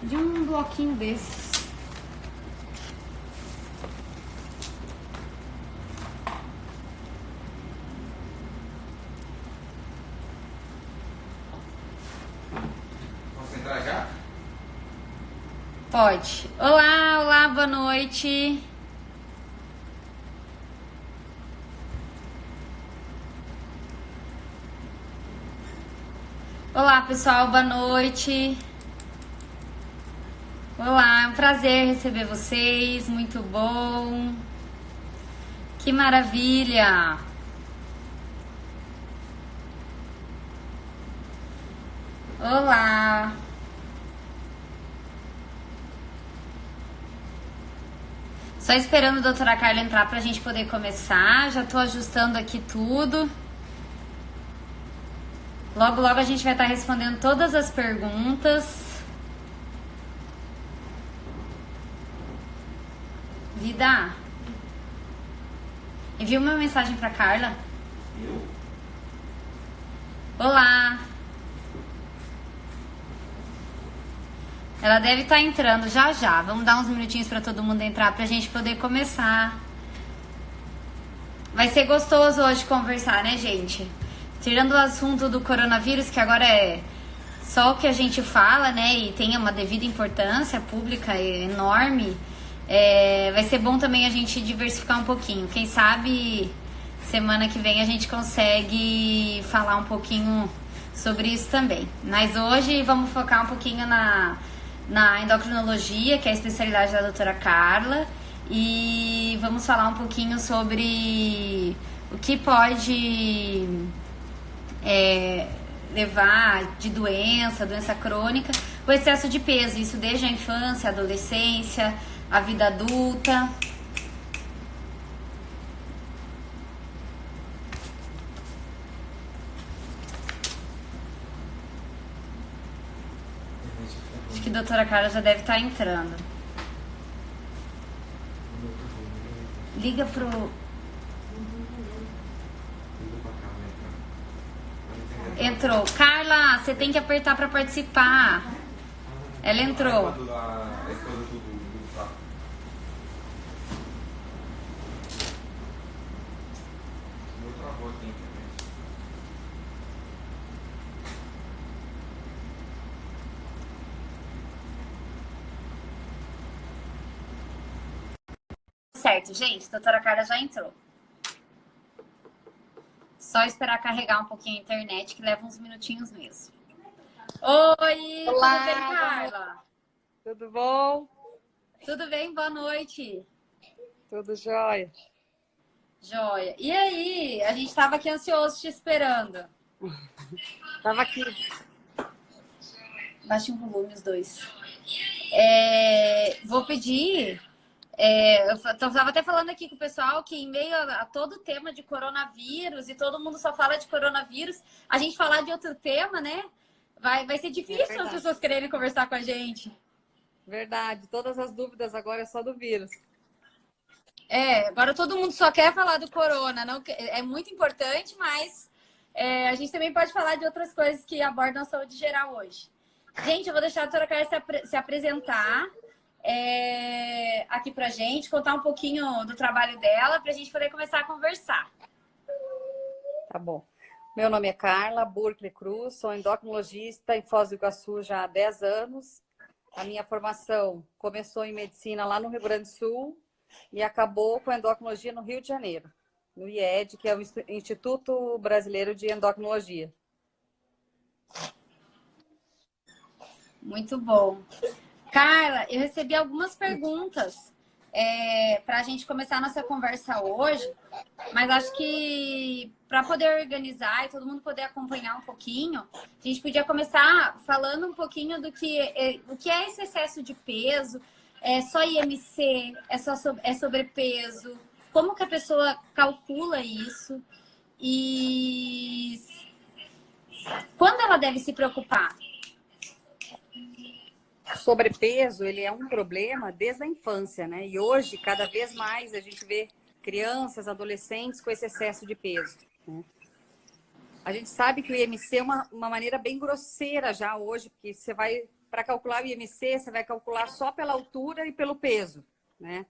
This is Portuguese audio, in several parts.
De um bloquinho desses. Posso entrar já? Pode. Olá, olá, boa noite. Olá, pessoal, boa noite. Olá, é um prazer receber vocês, muito bom. Que maravilha. Olá. Só esperando a doutora Carla entrar pra gente poder começar. Já tô ajustando aqui tudo. Logo, logo a gente vai estar respondendo todas as perguntas. Vida, envia uma mensagem pra Carla. Olá. Ela deve estar entrando já já. Vamos dar uns minutinhos para todo mundo entrar pra gente poder começar. Vai ser gostoso hoje conversar, né, gente? Tirando o assunto do coronavírus, que agora é só o que a gente fala, né? E tem uma devida importância pública enorme. Vai ser bom também a gente diversificar um pouquinho. Quem sabe semana que vem a gente consegue falar um pouquinho sobre isso também. Mas hoje vamos focar um pouquinho na endocrinologia, que é a especialidade da doutora Carla, e vamos falar um pouquinho sobre o que pode levar de doença crônica, o excesso de peso, isso desde a infância, a adolescência, a vida adulta. Acho que a doutora Carla já deve estar entrando. Liga pro... Entrou. Carla, você tem que apertar para participar. Ela entrou. Certo, gente, a doutora Carla já entrou. Só esperar carregar um pouquinho a internet, que leva uns minutinhos mesmo. Oi, olá, tudo bem, Carla? Tudo bom? Tudo bem, boa noite. Tudo jóia. Joia. E aí, a gente estava aqui ansioso te esperando. Tava aqui. Baixe o volume os dois. Vou pedir... eu estava até falando aqui com o pessoal que em meio a todo o tema de coronavírus e todo mundo só fala de coronavírus, a gente falar de outro tema, né? Vai ser difícil as pessoas quererem conversar com a gente. Verdade. Todas as dúvidas agora é só do vírus. Agora todo mundo só quer falar do corona. Não, é muito importante, mas a gente também pode falar de outras coisas que abordam a saúde geral hoje. Gente, eu vou deixar a doutora Carla se apresentar aqui pra gente, contar um pouquinho do trabalho dela, pra gente poder começar a conversar. Tá bom. Meu nome é Carla Burkle Cruz, sou endocrinologista em Foz do Iguaçu já há 10 anos. A minha formação começou em medicina lá no Rio Grande do Sul e acabou com endocrinologia no Rio de Janeiro, no IED, que é o Instituto Brasileiro de Endocrinologia. Muito bom. Carla, eu recebi algumas perguntas para a gente começar a nossa conversa hoje, mas acho que para poder organizar e todo mundo poder acompanhar um pouquinho, a gente podia começar falando um pouquinho do que é esse excesso de peso. É só IMC? É sobrepeso? Como que a pessoa calcula isso? E quando ela deve se preocupar? Sobrepeso, ele é um problema desde a infância, né? E hoje, cada vez mais, a gente vê crianças, adolescentes com esse excesso de peso, né? A gente sabe que o IMC é uma maneira bem grosseira já hoje, porque você vai, para calcular o IMC, você vai calcular só pela altura e pelo peso, né?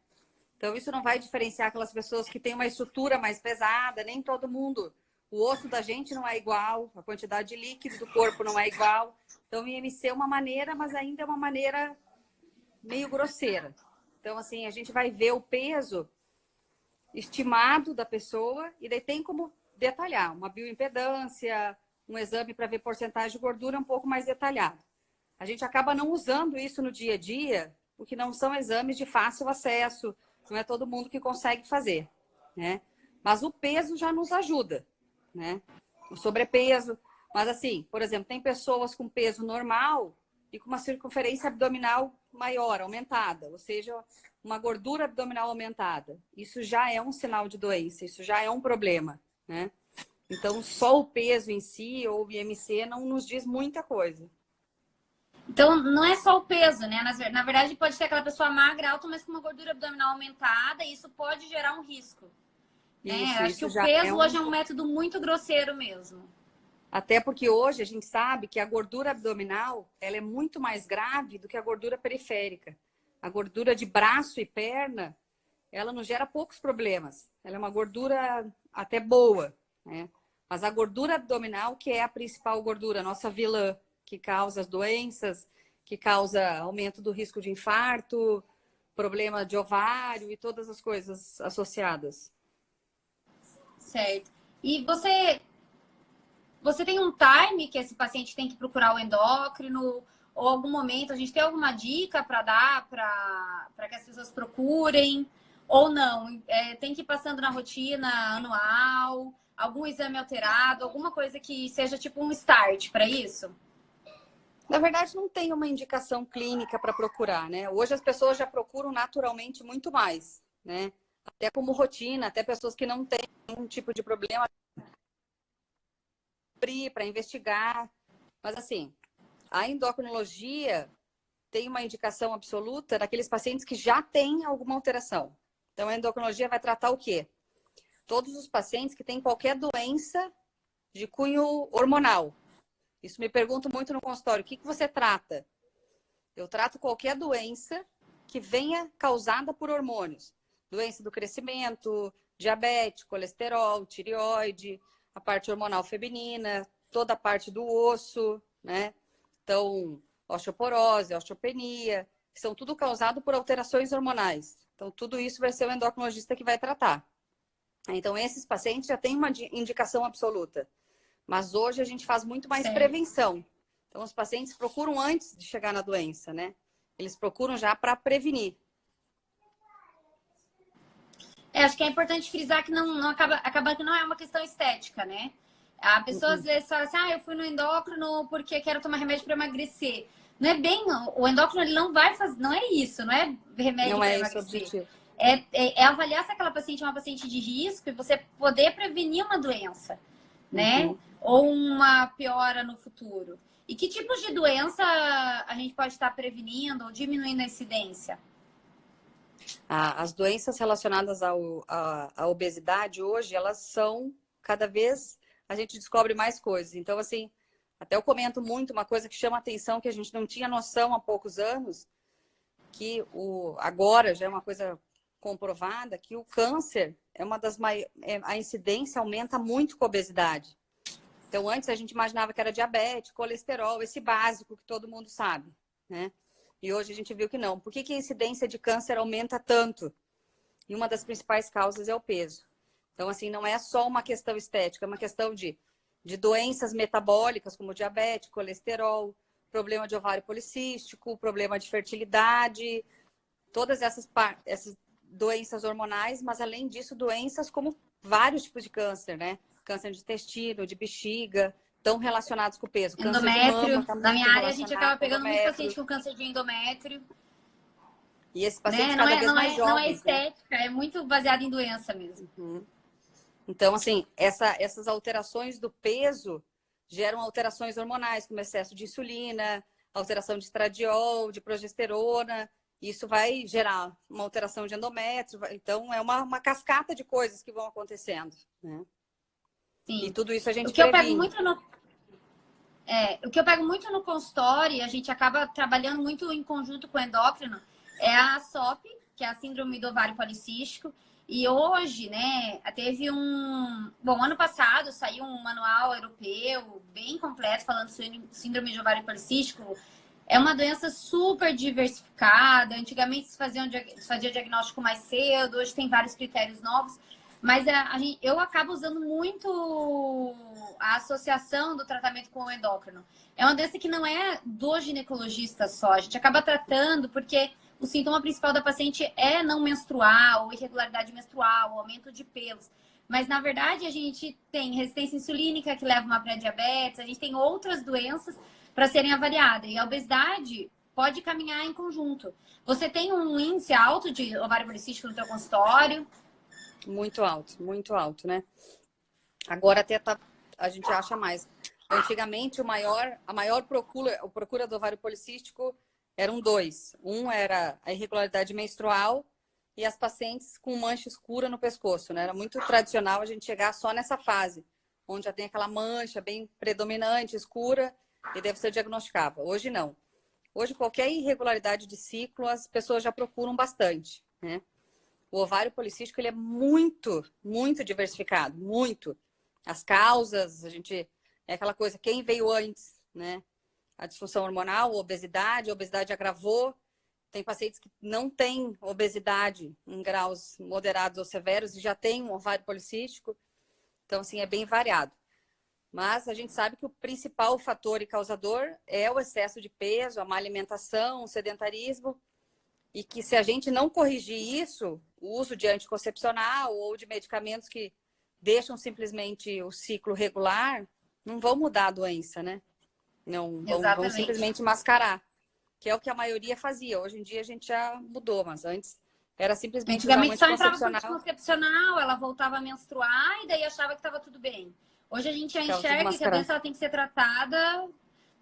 Então, isso não vai diferenciar aquelas pessoas que têm uma estrutura mais pesada, nem todo mundo. O osso da gente não é igual, a quantidade de líquido do corpo não é igual. Então, o IMC é uma maneira, mas ainda é uma maneira meio grosseira. Então, assim, a gente vai ver o peso estimado da pessoa e daí tem como detalhar uma bioimpedância, um exame para ver porcentagem de gordura um pouco mais detalhado. A gente acaba não usando isso no dia a dia, porque não são exames de fácil acesso, não é todo mundo que consegue fazer, né? Mas o peso já nos ajuda, né? O sobrepeso. Mas assim, por exemplo, tem pessoas com peso normal e com uma circunferência abdominal maior, aumentada, ou seja, uma gordura abdominal aumentada. Isso já é um sinal de doença, isso já é um problema, né? Então, só o peso em si ou o IMC não nos diz muita coisa. Então, não é só o peso, né? Na verdade, pode ter aquela pessoa magra, alta, mas com uma gordura abdominal aumentada, e isso pode gerar um risco. Né? Acho que o peso hoje é um método muito grosseiro mesmo. Até porque hoje a gente sabe que a gordura abdominal ela é muito mais grave do que a gordura periférica. A gordura de braço e perna, ela não gera poucos problemas. Ela é uma gordura até boa, né? Mas a gordura abdominal, que é a principal gordura, a nossa vilã, que causa as doenças, que causa aumento do risco de infarto, problema de ovário e todas as coisas associadas. Certo. E você tem um time que esse paciente tem que procurar o endócrino? Ou algum momento, a gente tem alguma dica para dar para que as pessoas procurem? Ou não? Tem que ir passando na rotina anual, algum exame alterado, alguma coisa que seja tipo um start para isso? Na verdade, não tem uma indicação clínica para procurar, né? Hoje as pessoas já procuram naturalmente muito mais, né? Até como rotina, até pessoas que não têm nenhum tipo de problema para investigar. Mas assim, a endocrinologia tem uma indicação absoluta daqueles pacientes que já têm alguma alteração. Então, a endocrinologia vai tratar o quê? Todos os pacientes que têm qualquer doença de cunho hormonal. Isso me perguntam muito no consultório. O que você trata? Eu trato qualquer doença que venha causada por hormônios. Doença do crescimento, diabetes, colesterol, tireoide, a parte hormonal feminina, toda a parte do osso, né? Então, osteoporose, osteopenia, são tudo causado por alterações hormonais. Então, tudo isso vai ser o endocrinologista que vai tratar. Então, esses pacientes já têm uma indicação absoluta. Mas hoje a gente faz muito mais prevenção. Então, os pacientes procuram antes de chegar na doença, né? Eles procuram já para prevenir. Acho que é importante frisar que não acaba que não é uma questão estética, né? A pessoa às vezes fala assim, eu fui no endócrino porque quero tomar remédio para emagrecer. Não é bem, o endócrino ele não vai fazer, não é isso, não é remédio para emagrecer. É avaliar se aquela paciente é uma paciente de risco e você poder prevenir uma doença, né? Ou uma piora no futuro. E que tipos de doença a gente pode estar prevenindo ou diminuindo a incidência? As doenças relacionadas à obesidade hoje, elas são cada vez a gente descobre mais coisas. Então, assim, até eu comento muito uma coisa que chama atenção, que a gente não tinha noção há poucos anos, que agora já é uma coisa comprovada, que o câncer é uma das maiores, a incidência aumenta muito com a obesidade. Então, antes a gente imaginava que era diabetes, colesterol, esse básico que todo mundo sabe, né? E hoje a gente viu que não. Por que a incidência de câncer aumenta tanto? E uma das principais causas é o peso. Então, assim, não é só uma questão estética, é uma questão de doenças metabólicas, como diabetes, colesterol, problema de ovário policístico, problema de fertilidade, todas essas doenças hormonais, mas além disso, doenças como vários tipos de câncer, né? Câncer de intestino, de bexiga, estão relacionados com o peso. Endométrio. Na minha área, a gente acaba pegando muito paciente com câncer de endométrio. E esses pacientes cada vez mais jovens. Não é estética, é muito baseado em doença mesmo. Então, assim, essas alterações do peso geram alterações hormonais, como excesso de insulina, alteração de estradiol, de progesterona. Isso vai gerar uma alteração de endométrio. Então, é uma cascata de coisas que vão acontecendo, né? E sim. tudo isso a O gente que eu pego previne. muito no, o que eu pego muito no consultório, e a gente acaba trabalhando muito em conjunto com o endócrino, é a SOP, que é a síndrome do ovário policístico. E hoje, né, teve um... Bom, ano passado saiu um manual europeu bem completo falando sobre síndrome de ovário policístico. É uma doença super diversificada. Antigamente se fazia diagnóstico mais cedo, hoje tem vários critérios novos. Mas eu acabo usando muito a associação do tratamento com o endócrino. É uma doença que não é do ginecologista só. A gente acaba tratando porque o sintoma principal da paciente é não menstruar, ou irregularidade menstrual, ou aumento de pelos. Mas, na verdade, a gente tem resistência insulínica, que leva a uma pré-diabetes, a gente tem outras doenças para serem avaliadas. E a obesidade pode caminhar em conjunto. Você tem um índice alto de ovário policístico no seu consultório? Muito alto, né? Agora até a gente acha mais. Antigamente, a maior procura do ovário policístico eram dois. Um era a irregularidade menstrual e as pacientes com mancha escura no pescoço, né? Era muito tradicional a gente chegar só nessa fase, onde já tem aquela mancha bem predominante, escura, e daí você diagnosticava. Hoje não. Hoje, qualquer irregularidade de ciclo, as pessoas já procuram bastante, né? O ovário policístico, ele é muito diversificado, muito. As causas, é aquela coisa, quem veio antes, né? A disfunção hormonal, a obesidade agravou. Tem pacientes que não têm obesidade em graus moderados ou severos e já têm um ovário policístico. Então, assim, é bem variado. Mas a gente sabe que o principal fator e causador é o excesso de peso, a má alimentação, o sedentarismo. E que se a gente não corrigir isso, o uso de anticoncepcional ou de medicamentos que deixam simplesmente o ciclo regular, não vão mudar a doença, né? Não vão simplesmente mascarar, que é o que a maioria fazia. Hoje em dia a gente já mudou, mas antes era simplesmente usar um Antigamente só entrava com anticoncepcional. anticoncepcional, ela voltava a menstruar e daí achava que estava tudo bem. Hoje a gente já Ficava tudo enxerga que a mascarado. doença ela tem que ser tratada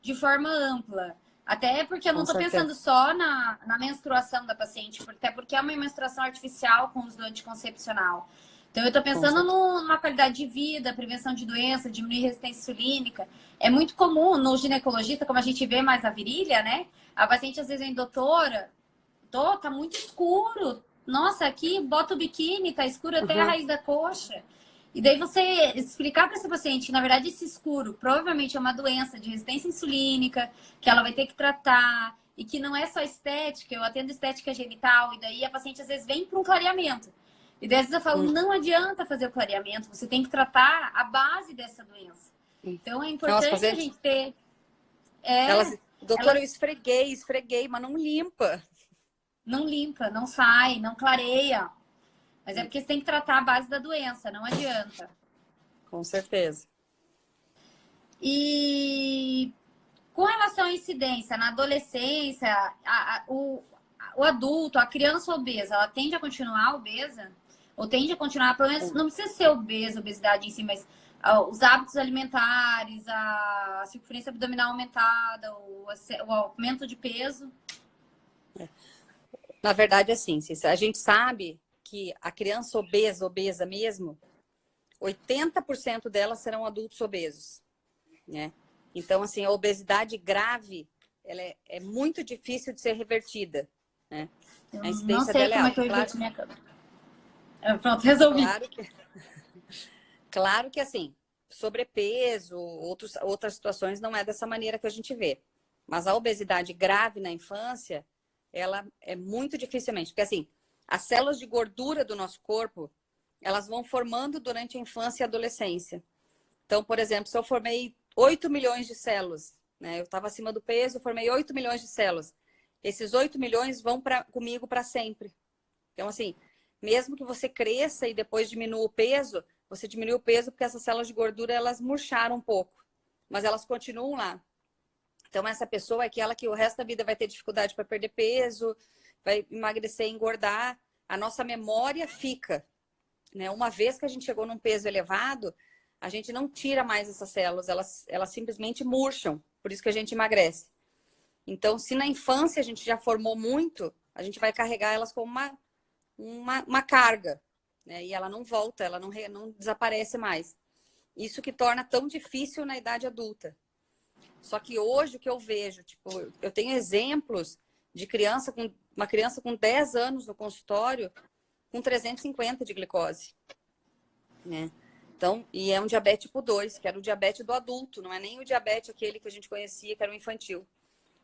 de forma ampla. Até porque eu não Com estou certeza. pensando só na menstruação da paciente, até porque é uma menstruação artificial com uso do anticoncepcional. Então, eu estou Com pensando certeza. numa qualidade de vida, prevenção de doença, diminuir resistência insulínica. É muito comum no ginecologista, como a gente vê mais a virilha, né? A paciente às vezes vem, doutora, tá muito escuro. Nossa, aqui bota o biquíni, tá escuro até a Uhum. raiz da coxa. E daí você explicar para essa paciente que, na verdade, esse escuro provavelmente é uma doença de resistência insulínica, que ela vai ter que tratar, e que não é só estética, eu atendo estética genital, e daí a paciente às vezes vem para um clareamento. E daí às vezes eu falo, não adianta fazer o clareamento, você tem que tratar a base dessa doença. Então é Então, as importante a pacientes, gente ter... doutora, elas eu esfreguei, mas não limpa. não limpa, não sai, não clareia. Mas é porque você tem que tratar a base da doença, não adianta. Com certeza. E com relação à incidência na adolescência, o adulto, a criança obesa, ela tende a continuar obesa? Ou tende a continuar, pelo menos, não precisa ser obesa, obesidade em si, mas os hábitos alimentares, a circunferência abdominal aumentada, o aumento de peso? Na verdade, assim, a gente sabe que a criança obesa mesmo, 80% delas serão adultos obesos, né? Então, assim, a obesidade grave, ela é muito difícil de ser revertida, né? A Eu não incidência sei dela é como é que alta. eu invento minha câmera. Pronto, resolvi. Claro que assim, sobrepeso, outras situações não é dessa maneira que a gente vê. Mas a obesidade grave na infância, ela é muito dificilmente, porque assim, as células de gordura do nosso corpo, elas vão formando durante a infância e adolescência. Então, por exemplo, se eu formei 8 milhões de células, né? Eu estava acima do peso, formei 8 milhões de células. Esses 8 milhões vão comigo para sempre. Então, assim, mesmo que você cresça e depois diminua o peso, você diminui o peso porque essas células de gordura, elas murcharam um pouco. Mas elas continuam lá. Então, essa pessoa é aquela que o resto da vida vai ter dificuldade para perder peso, vai emagrecer, engordar. A nossa memória fica, né? Uma vez que a gente chegou num peso elevado, a gente não tira mais essas células, elas simplesmente murcham. Por isso que a gente emagrece. Então, se na infância a gente já formou muito, a gente vai carregar elas como uma carga, né? E ela não volta, ela não desaparece mais. Isso que torna tão difícil na idade adulta. Só que hoje o que eu vejo, tipo, eu tenho exemplos de uma criança com 10 anos no consultório com 350 de glicose, né? Então, e é um diabetes tipo 2, que era o diabetes do adulto, não é nem o diabetes aquele que a gente conhecia, que era o infantil.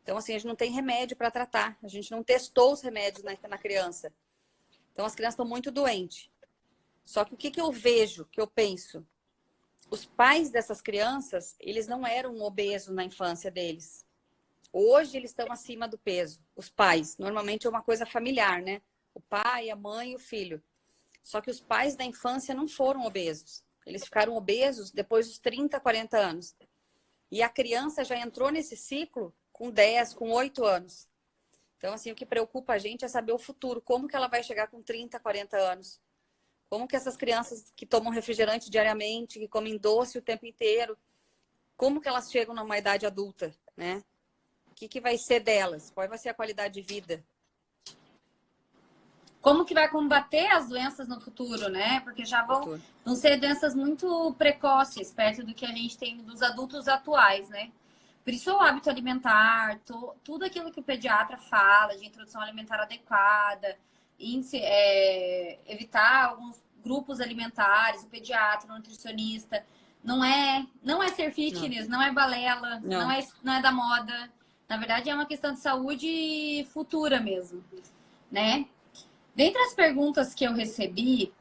Então, assim, a gente não tem remédio para tratar, a gente não testou os remédios na criança. Então, as crianças estão muito doentes. Só que o que eu vejo, que eu penso? Os pais dessas crianças, eles não eram obesos na infância deles. Hoje eles estão acima do peso. Os pais, normalmente é uma coisa familiar, né? O pai, a mãe e o filho. Só que os pais da infância não foram obesos. Eles ficaram obesos depois dos 30, 40 anos. E a criança já entrou nesse ciclo com 10, com 8 anos. Então, assim, o que preocupa a gente é saber o futuro. Como que ela vai chegar com 30, 40 anos? Como que essas crianças que tomam refrigerante diariamente, que comem doce o tempo inteiro, como que elas chegam numa idade adulta, né? O que vai ser delas? Qual vai ser a qualidade de vida? Como que vai combater as doenças no futuro, né? Porque já vão ser doenças muito precoces, perto do que a gente tem dos adultos atuais, né? Por isso o hábito alimentar, tudo aquilo que o pediatra fala de introdução alimentar adequada, evitar alguns grupos alimentares, o pediatra, o nutricionista, não é ser fitness, não é balela, não é da moda. Na verdade, é uma questão de saúde futura mesmo, né? Dentre as perguntas que eu recebi,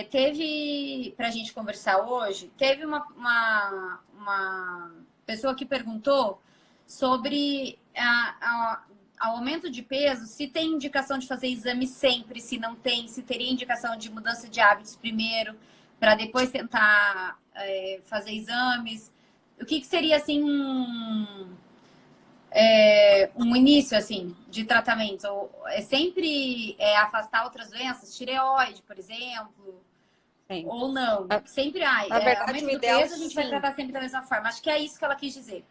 teve, para a gente conversar hoje, teve uma pessoa que perguntou sobre ao aumento de peso, se tem indicação de fazer exame sempre, se não tem, se teria indicação de mudança de hábitos primeiro, para depois tentar fazer exames. O que seria, assim, um início, assim, de tratamento? É sempre afastar outras doenças? Tireoide, por exemplo? Sim. Ou não? Sempre há. Na verdade, aumento o do ideal, peso, a gente vai tratar sempre da mesma forma. Acho que é isso que ela quis dizer.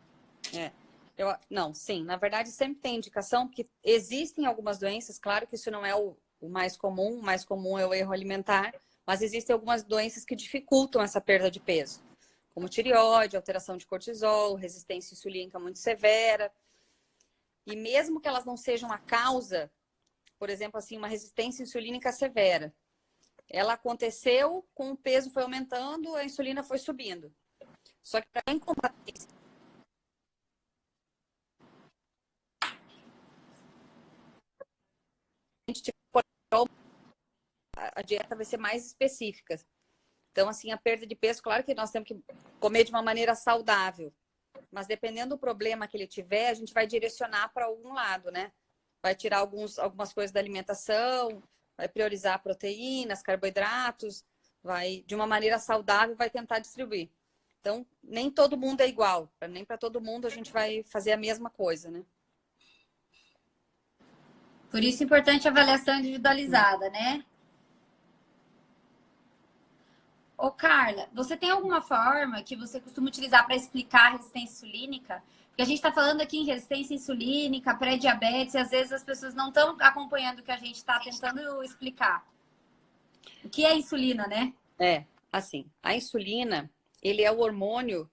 Não, sim. Na verdade, sempre tem indicação, porque existem algumas doenças, claro que isso não é o mais comum é o erro alimentar, mas existem algumas doenças que dificultam essa perda de peso, como tireoide, alteração de cortisol, resistência insulínica muito severa. E mesmo que elas não sejam a causa, por exemplo, assim, uma resistência insulínica severa, ela aconteceu, com o peso foi aumentando, a insulina foi subindo. Só que para incompetência, a dieta vai ser mais específica. Então, assim, a perda de peso, claro que nós temos que comer de uma maneira saudável, mas dependendo do problema que ele tiver, a gente vai direcionar para algum lado, né? Vai tirar algumas coisas da alimentação, vai priorizar proteínas, carboidratos, vai, de uma maneira saudável, vai tentar distribuir. Então, nem todo mundo é igual, nem para todo mundo a gente vai fazer a mesma coisa, né? Por isso é importante a avaliação individualizada, né? Ô, Carla, você tem alguma forma que você costuma utilizar para explicar a resistência insulínica? Porque a gente está falando aqui em resistência insulínica, pré-diabetes, e às vezes as pessoas não estão acompanhando o que a gente está tentando explicar. O que é insulina, né? Assim, a insulina, ele é o hormônio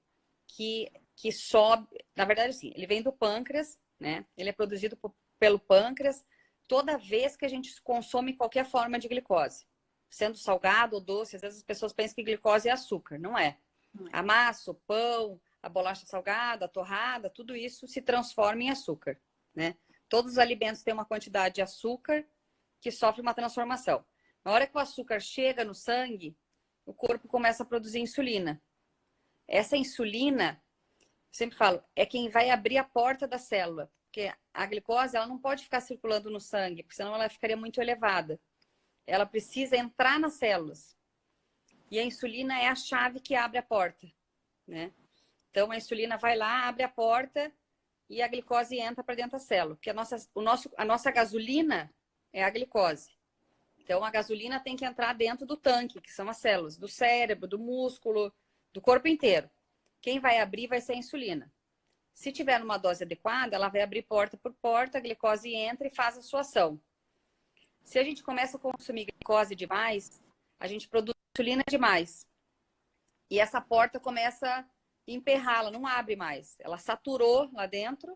que sobe, na verdade, assim, ele vem do pâncreas, né? Ele é produzido pelo pâncreas toda vez que a gente consome qualquer forma de glicose. Sendo salgado ou doce, às vezes as pessoas pensam que glicose é açúcar. Não é. A massa, o pão, a bolacha salgada, a torrada, tudo isso se transforma em açúcar, né? Todos os alimentos têm uma quantidade de açúcar que sofre uma transformação. Na hora que o açúcar chega no sangue, o corpo começa a produzir insulina. Essa insulina, eu sempre falo, é quem vai abrir a porta da célula. Porque a glicose, ela não pode ficar circulando no sangue, porque senão ela ficaria muito elevada. Ela precisa entrar nas células. E a insulina é a chave que abre a porta, né? Então, a insulina vai lá, abre a porta e a glicose entra para dentro da célula. Porque a nossa gasolina é a glicose. Então, a gasolina tem que entrar dentro do tanque, que são as células, do cérebro, do músculo, do corpo inteiro. Quem vai abrir vai ser a insulina. Se tiver uma dose adequada, ela vai abrir porta por porta, a glicose entra e faz a sua ação. Se a gente começa a consumir glicose demais, a gente produz insulina demais. E essa porta começa a emperrar, ela não abre mais. Ela saturou lá dentro,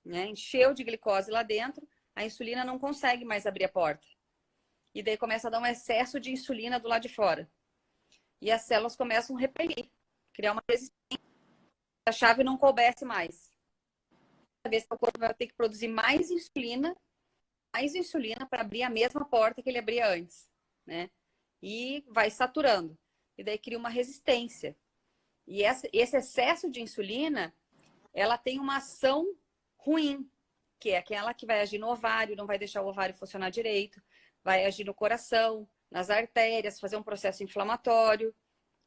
né? Encheu de glicose lá dentro, a insulina não consegue mais abrir a porta. E daí começa a dar um excesso de insulina do lado de fora. E as células começam a repelir, criar uma resistência. A chave não coubesse mais. Cada vez que o corpo vai ter que produzir mais insulina para abrir a mesma porta que ele abria antes, né? E vai saturando. E daí cria uma resistência. E esse excesso de insulina, ela tem uma ação ruim, que é aquela que vai agir no ovário, não vai deixar o ovário funcionar direito, vai agir no coração, nas artérias, fazer um processo inflamatório,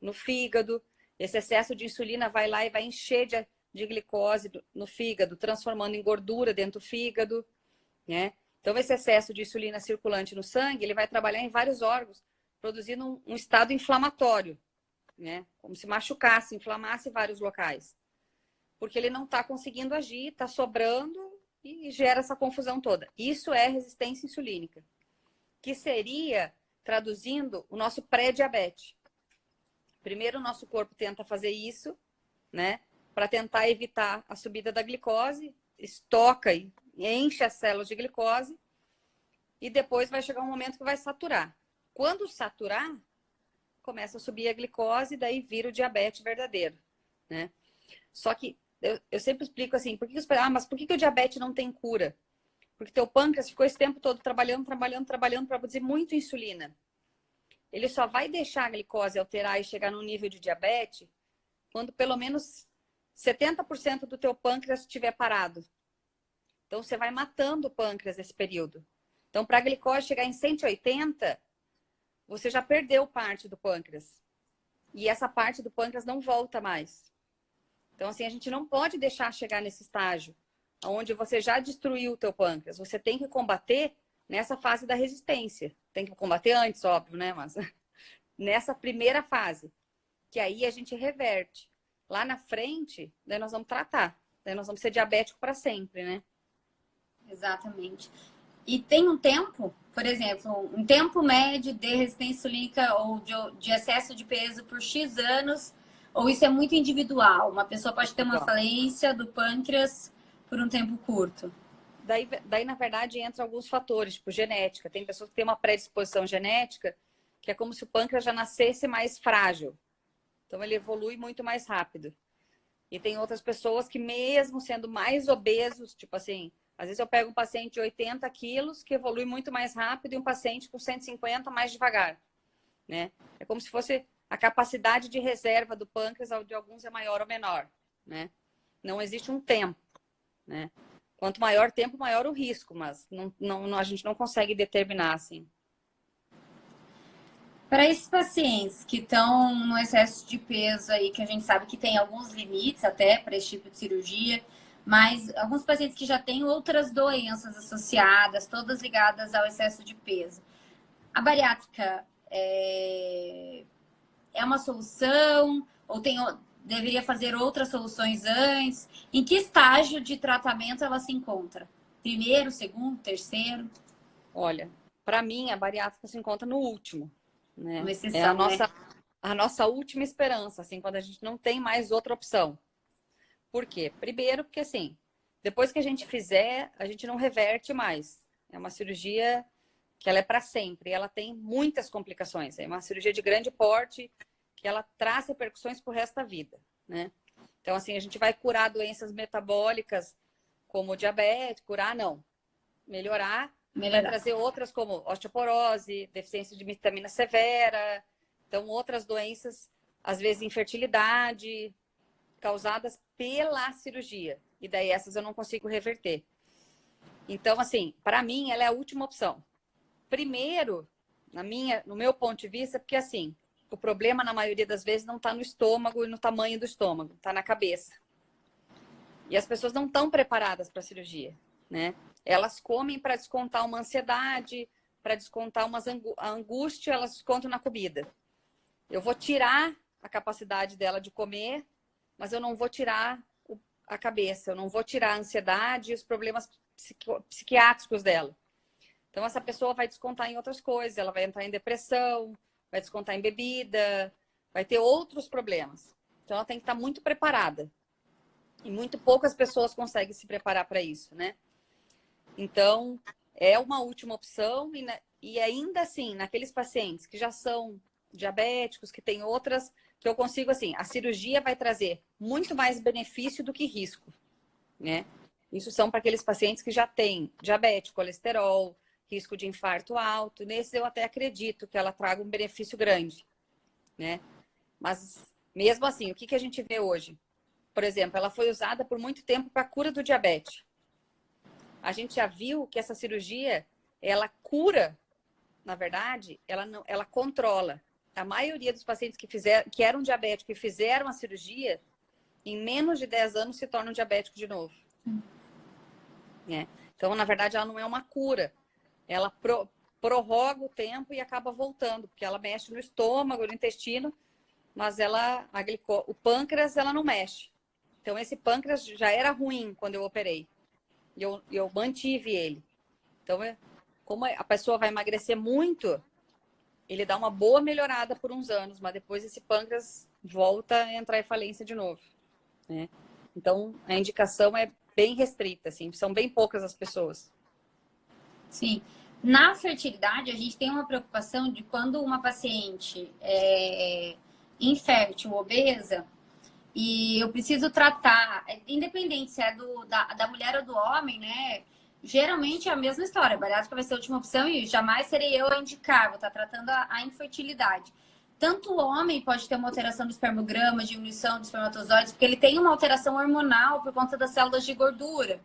no fígado. Esse excesso de insulina vai lá e vai encher de glicose no fígado, transformando em gordura dentro do fígado, né? Então, esse excesso de insulina circulante no sangue, ele vai trabalhar em vários órgãos, produzindo um estado inflamatório, né? Como se machucasse, inflamasse vários locais. Porque ele não está conseguindo agir, está sobrando e gera essa confusão toda. Isso é resistência insulínica, que seria, traduzindo, o nosso pré-diabetes. Primeiro, o nosso corpo tenta fazer isso, né? Para tentar evitar a subida da glicose, estoca e enche as células de glicose e depois vai chegar um momento que vai saturar. Quando saturar, começa a subir a glicose e daí vira o diabetes verdadeiro, né? Só que eu sempre explico assim, mas por que o diabetes não tem cura? Porque teu pâncreas ficou esse tempo todo trabalhando para produzir muito insulina. Ele só vai deixar a glicose alterar e chegar no nível de diabetes quando pelo menos 70% do teu pâncreas estiver parado. Então, você vai matando o pâncreas nesse período. Então, para a glicose chegar em 180, você já perdeu parte do pâncreas. E essa parte do pâncreas não volta mais. Então, assim, a gente não pode deixar chegar nesse estágio onde você já destruiu o teu pâncreas. Você tem que combater nessa fase da resistência. Tem que combater antes, óbvio, né? Mas nessa primeira fase, que aí a gente reverte. Lá na frente, daí nós vamos tratar. Daí nós vamos ser diabético para sempre, né? Exatamente. E tem um tempo, por exemplo, um tempo médio de resistência insulínica ou de excesso de peso por X anos, ou isso é muito individual? Uma pessoa pode ter uma falência do pâncreas por um tempo curto. Daí, na verdade, entra alguns fatores, tipo genética. Tem pessoas que têm uma predisposição genética, que é como se o pâncreas já nascesse mais frágil. Então, ele evolui muito mais rápido. E tem outras pessoas que, mesmo sendo mais obesos, tipo assim, às vezes eu pego um paciente de 80 quilos que evolui muito mais rápido e um paciente com 150 mais devagar, né? É como se fosse a capacidade de reserva do pâncreas, de alguns é maior ou menor, né? Não existe um tempo, né? Quanto maior tempo, maior o risco, mas a gente não consegue determinar assim. Para esses pacientes que estão no excesso de peso aí, que a gente sabe que tem alguns limites até para esse tipo de cirurgia, mas alguns pacientes que já têm outras doenças associadas, todas ligadas ao excesso de peso. A bariátrica é uma solução? Ou deveria fazer outras soluções antes? Em que estágio de tratamento ela se encontra? Primeiro, segundo, terceiro? Olha, para mim, a bariátrica se encontra no último, né? Uma exceção, é a nossa última esperança, assim, quando a gente não tem mais outra opção. Por quê? Primeiro, porque assim, depois que a gente fizer, a gente não reverte mais. É uma cirurgia que ela é para sempre. Ela tem muitas complicações. É uma cirurgia de grande porte que ela traz repercussões pro resto da vida, né? Então, assim, a gente vai curar doenças metabólicas como diabetes, não. Melhorar. Vai trazer outras como osteoporose, deficiência de vitamina severa. Então, outras doenças, às vezes infertilidade, causadas pela cirurgia. E daí essas eu não consigo reverter. Então, assim, para mim, ela é a última opção. Primeiro, no meu ponto de vista, porque assim, o problema, na maioria das vezes, não está no estômago e no tamanho do estômago, está na cabeça. E as pessoas não estão preparadas para a cirurgia, né? Elas comem para descontar uma ansiedade, para descontar a angústia, elas descontam na comida. Eu vou tirar a capacidade dela de comer, mas eu não vou tirar a cabeça, eu não vou tirar a ansiedade e os problemas psiquiátricos dela. Então, essa pessoa vai descontar em outras coisas, ela vai entrar em depressão, vai descontar em bebida, vai ter outros problemas. Então, ela tem que estar muito preparada. E muito poucas pessoas conseguem se preparar para isso, né? Então, é uma última opção. E ainda assim, naqueles pacientes que já são diabéticos, que tem outras, que eu consigo, assim, a cirurgia vai trazer muito mais benefício do que risco, né? Isso são para aqueles pacientes que já têm diabetes, colesterol, risco de infarto alto. Nesse eu até acredito que ela traga um benefício grande, né? Mas, mesmo assim, o que a gente vê hoje? Por exemplo, ela foi usada por muito tempo para a cura do diabetes. A gente já viu que essa cirurgia, ela cura, na verdade, ela controla. A maioria dos pacientes que eram diabéticos e fizeram a cirurgia, em menos de 10 anos se tornam diabéticos de novo. É. Então, na verdade, ela não é uma cura. Ela prorroga o tempo e acaba voltando, porque ela mexe no estômago, no intestino, mas o pâncreas, ela não mexe. Então, esse pâncreas já era ruim quando eu operei. E eu mantive ele. Então, como a pessoa vai emagrecer muito, ele dá uma boa melhorada por uns anos, mas depois esse pâncreas volta a entrar em falência de novo, né? Então, a indicação é bem restrita, assim, são bem poucas as pessoas. Sim. Na fertilidade, a gente tem uma preocupação de quando uma paciente é infértil, obesa, e eu preciso tratar, independente se é da mulher ou do homem, né? Geralmente é a mesma história. A bariátrica vai ser a última opção e jamais serei eu a indicar. Vou estar tratando a infertilidade. Tanto o homem pode ter uma alteração do espermograma, diminuição dos espermatozoides, porque ele tem uma alteração hormonal por conta das células de gordura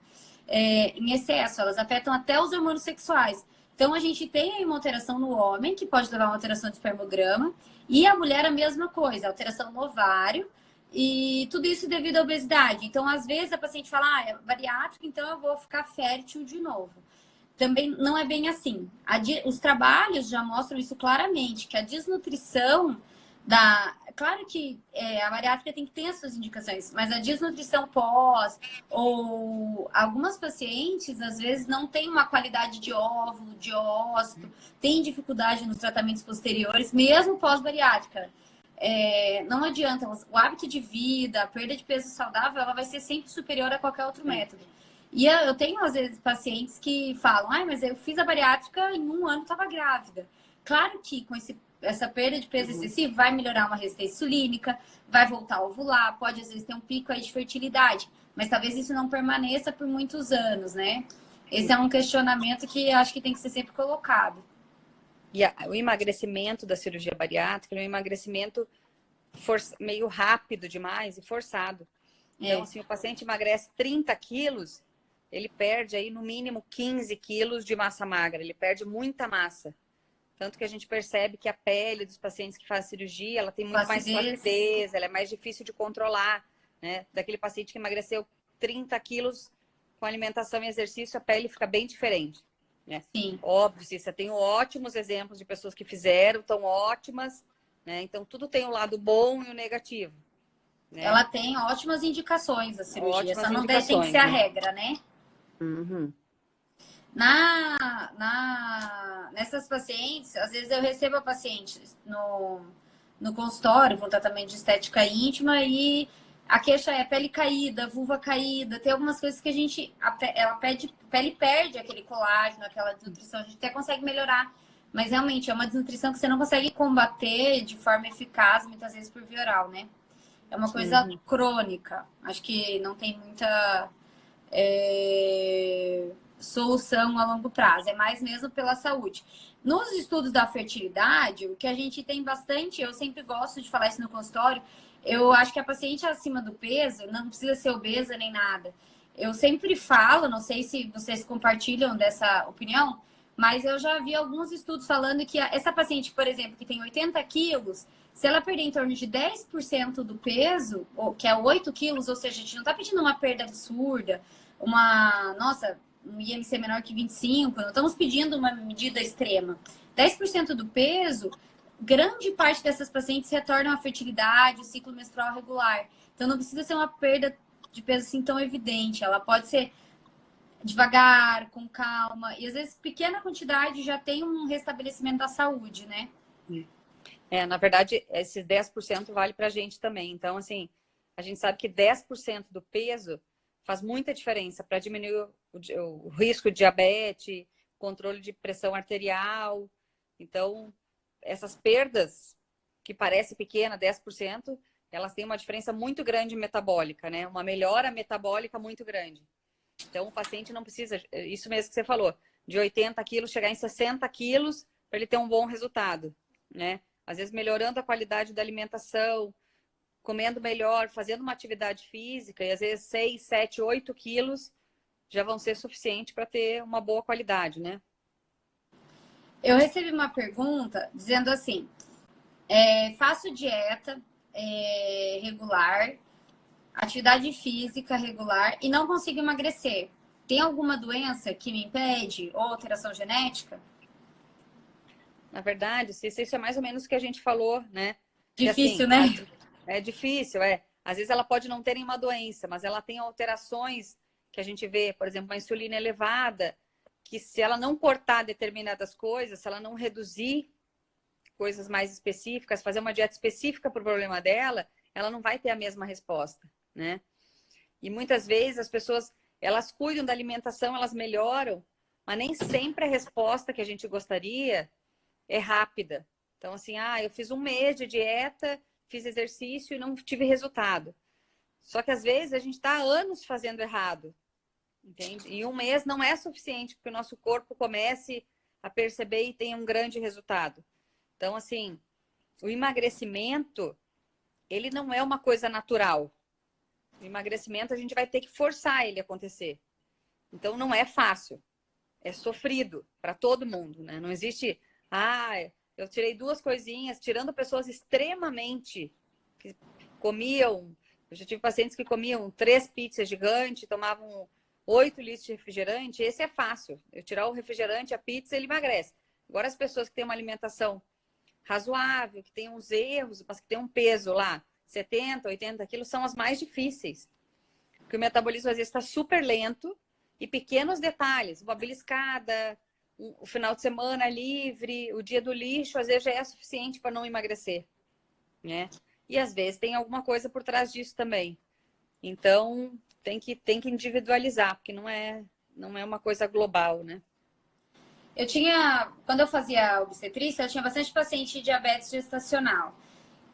em excesso. Elas afetam até os hormônios sexuais. Então, a gente tem aí uma alteração no homem, que pode levar a uma alteração do espermograma, e a mulher a mesma coisa, alteração no ovário, e tudo isso devido à obesidade. Então, às vezes, a paciente fala, é bariátrica, então eu vou ficar fértil de novo. Também não é bem assim. Os trabalhos já mostram isso claramente, que a desnutrição Claro que a bariátrica tem que ter as suas indicações, mas a desnutrição pós, ou algumas pacientes, às vezes, não têm uma qualidade de óvulo, de ócito, têm dificuldade nos tratamentos posteriores, mesmo pós-bariátrica. Não adianta, o hábito de vida, a perda de peso saudável, ela vai ser sempre superior a qualquer outro método. E eu tenho, às vezes, pacientes que falam, mas eu fiz a bariátrica em 1 ano estava grávida. Claro que com essa perda de peso excessivo vai melhorar uma resistência insulínica, vai voltar a ovular, pode às vezes ter um pico aí de fertilidade, mas talvez isso não permaneça por muitos anos, né? Esse é um questionamento que acho que tem que ser sempre colocado. E o emagrecimento da cirurgia bariátrica é um emagrecimento meio rápido demais e forçado. Então, assim, o paciente emagrece 30 quilos, ele perde aí no mínimo 15 quilos de massa magra, ele perde muita massa. Tanto que a gente percebe que a pele dos pacientes que fazem cirurgia, ela tem muito mais flacidez, ela é mais difícil de controlar, né? Daquele paciente que emagreceu 30 quilos com alimentação e exercício, a pele fica bem diferente, né? Sim. Óbvio, eu tenho ótimos exemplos de pessoas que fizeram, tão ótimas, né? Então, tudo tem o lado bom e o negativo, né? Ela tem ótimas indicações, a cirurgia, Ótimas só não tem que ser a regra, né? Uhum. Nessas pacientes, às vezes eu recebo a paciente no consultório com tratamento de estética íntima e a queixa é pele caída, vulva caída, tem algumas coisas que a pele perde aquele colágeno, aquela desnutrição, a gente até consegue melhorar, mas realmente é uma desnutrição que você não consegue combater de forma eficaz, muitas vezes por via oral, né? É uma coisa crônica, acho que não tem muita solução a longo prazo, é mais mesmo pela saúde. Nos estudos da fertilidade, o que a gente tem bastante, eu sempre gosto de falar isso no consultório, eu acho que a paciente acima do peso não precisa ser obesa nem nada. Eu sempre falo, não sei se vocês compartilham dessa opinião, mas eu já vi alguns estudos falando que essa paciente, por exemplo, que tem 80 quilos, se ela perder em torno de 10% do peso, que é 8 quilos, ou seja, a gente não está pedindo uma perda absurda, um IMC menor que 25, não estamos pedindo uma medida extrema. 10% do peso, grande parte dessas pacientes retornam à fertilidade, o ciclo menstrual regular. Então, não precisa ser uma perda de peso assim tão evidente. Ela pode ser devagar, com calma. E, às vezes, pequena quantidade já tem um restabelecimento da saúde, né? Na verdade, esses 10% vale para a gente também. Então, assim, a gente sabe que 10% do peso faz muita diferença para diminuir o risco de diabetes, controle de pressão arterial. Então, essas perdas, que parece pequena, 10%, elas têm uma diferença muito grande metabólica, né? Uma melhora metabólica muito grande. Então, o paciente não precisa, isso mesmo que você falou, de 80 quilos chegar em 60 quilos para ele ter um bom resultado, né? Às vezes melhorando a qualidade da alimentação, comendo melhor, fazendo uma atividade física, e às vezes 6, 7, 8 quilos já vão ser suficientes para ter uma boa qualidade, né? Eu recebi uma pergunta dizendo assim, faço dieta regular, atividade física regular e não consigo emagrecer. Tem alguma doença que me impede ou alteração genética? Na verdade, isso é mais ou menos o que a gente falou, né? Difícil, Que, assim, né? É difícil, é. Às vezes ela pode não ter nenhuma doença, mas ela tem alterações que a gente vê, por exemplo, uma insulina elevada, que se ela não cortar determinadas coisas, se ela não reduzir coisas mais específicas, fazer uma dieta específica para o problema dela, ela não vai ter a mesma resposta, né? E muitas vezes as pessoas, elas cuidam da alimentação, elas melhoram, mas nem sempre a resposta que a gente gostaria é rápida. Então, assim, eu fiz um mês de dieta, fiz exercício e não tive resultado. Só que às vezes a gente está há anos fazendo errado, entende? E um mês não é suficiente para que o nosso corpo comece a perceber e tenha um grande resultado. Então, assim, o emagrecimento, ele não é uma coisa natural. O emagrecimento a gente vai ter que forçar ele a acontecer. Então, não é fácil. É sofrido para todo mundo, né? Não existe, eu tirei 2 coisinhas, tirando pessoas extremamente que comiam. Eu já tive pacientes que comiam 3 pizzas gigantes, tomavam 8 litros de refrigerante. Esse é fácil. Eu tirar o refrigerante, a pizza, ele emagrece. Agora, as pessoas que têm uma alimentação razoável, que têm uns erros, mas que têm um peso lá, 70, 80 quilos, são as mais difíceis. Porque o metabolismo, às vezes, está super lento e pequenos detalhes, uma beliscada, o final de semana livre, o dia do lixo, às vezes já é suficiente para não emagrecer, né? E às vezes tem alguma coisa por trás disso também. Então, tem que individualizar, porque não é uma coisa global, né? Quando eu fazia obstetrícia, eu tinha bastante paciente de diabetes gestacional.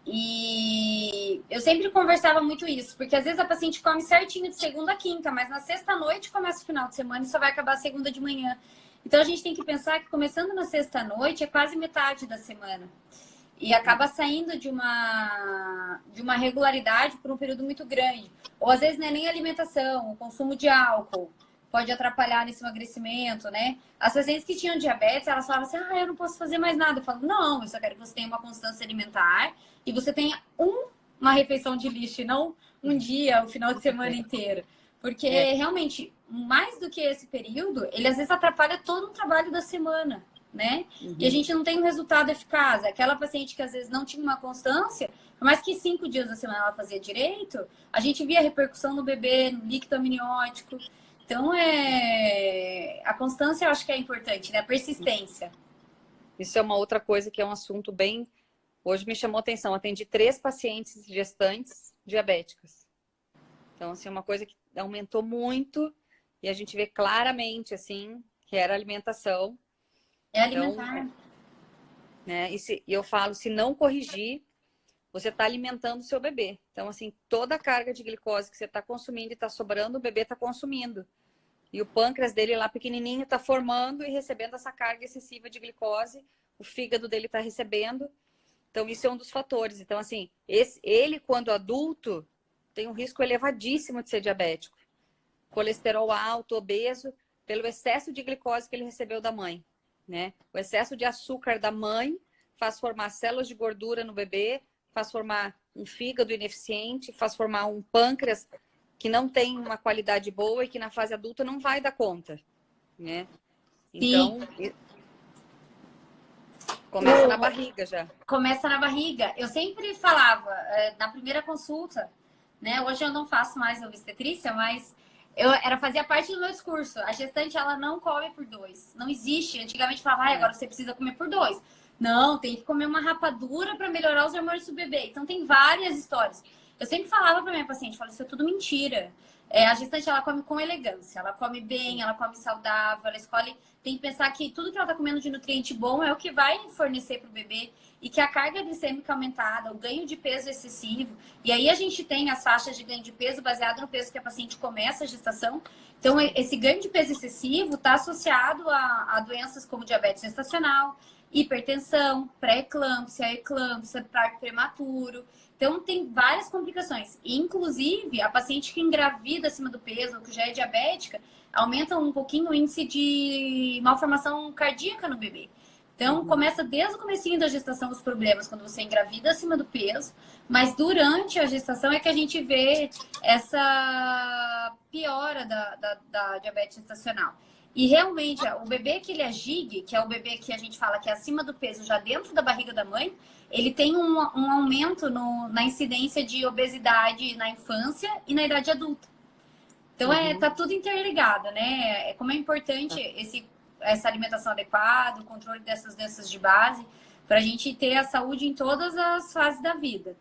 E eu sempre conversava muito isso, porque às vezes a paciente come certinho de segunda a quinta, mas na sexta-noite começa o final de semana e só vai acabar segunda de manhã. Então a gente tem que pensar que começando na sexta-noite é quase metade da semana. E acaba saindo de uma regularidade por um período muito grande. Ou às vezes não é nem alimentação, o consumo de álcool pode atrapalhar nesse emagrecimento, né? As pacientes que tinham diabetes, elas falavam assim, eu não posso fazer mais nada. Eu falo, não, eu só quero que você tenha uma constância alimentar e você tenha uma refeição de lixo, e não um dia, o final de semana inteiro. Porque realmente, mais do que esse período, ele às vezes atrapalha todo o trabalho da semana, né? E a gente não tem um resultado eficaz. Aquela paciente que às vezes não tinha uma constância, por mais que 5 dias da semana ela fazia direito, a gente via repercussão no bebê, no líquido amniótico. Então, a constância eu acho que é importante, né? A persistência. Isso é uma outra coisa que é um assunto bem... Hoje me chamou a atenção. Atendi 3 pacientes gestantes diabéticas. Então, assim, é uma coisa que aumentou muito e a gente vê claramente, assim, que era alimentação. É alimentar. Então, né? E eu falo, se não corrigir, você está alimentando o seu bebê. Então, assim, toda a carga de glicose que você está consumindo e está sobrando, o bebê está consumindo. E o pâncreas dele lá pequenininho está formando e recebendo essa carga excessiva de glicose. O fígado dele está recebendo. Então, isso é um dos fatores. Então, assim, ele, quando adulto, tem um risco elevadíssimo de ser diabético. Colesterol alto, obeso, pelo excesso de glicose que ele recebeu da mãe, né? O excesso de açúcar da mãe faz formar células de gordura no bebê, faz formar um fígado ineficiente, faz formar um pâncreas que não tem uma qualidade boa e que na fase adulta não vai dar conta, né? Então, começa na barriga já. Começa na barriga. Eu sempre falava, na primeira consulta, né? Hoje eu não faço mais obstetrícia, mas fazia parte do meu discurso. A gestante, ela não come por 2. Não existe. Antigamente falava, agora você precisa comer por 2. Não, tem que comer uma rapadura para melhorar os hormônios do bebê. Então tem várias histórias. Eu sempre falava para minha paciente, isso é tudo mentira. A gestante, ela come com elegância, ela come bem, ela come saudável, ela escolhe... Tem que pensar que tudo que ela está comendo de nutriente bom é o que vai fornecer para o bebê e que a carga glicêmica aumentada, o ganho de peso excessivo, e aí a gente tem as faixas de ganho de peso baseado no peso que a paciente começa a gestação. Então, esse ganho de peso excessivo está associado a doenças como diabetes gestacional, hipertensão, pré-eclâmpsia, eclâmpsia, parto prematuro. Então, tem várias complicações. Inclusive, a paciente que engravida acima do peso, ou que já é diabética, aumenta um pouquinho o índice de malformação cardíaca no bebê. Então, começa desde o comecinho da gestação os problemas, quando você engravida acima do peso, mas durante a gestação é que a gente vê essa piora da diabetes gestacional. E realmente, o bebê que ele é GIG, que é o bebê que a gente fala que é acima do peso, já dentro da barriga da mãe, ele tem um aumento na incidência de obesidade na infância e na idade adulta. Então, tá tudo interligado, né? Como é importante essa alimentação adequada, o controle dessas doenças de base, para a gente ter a saúde em todas as fases da vida.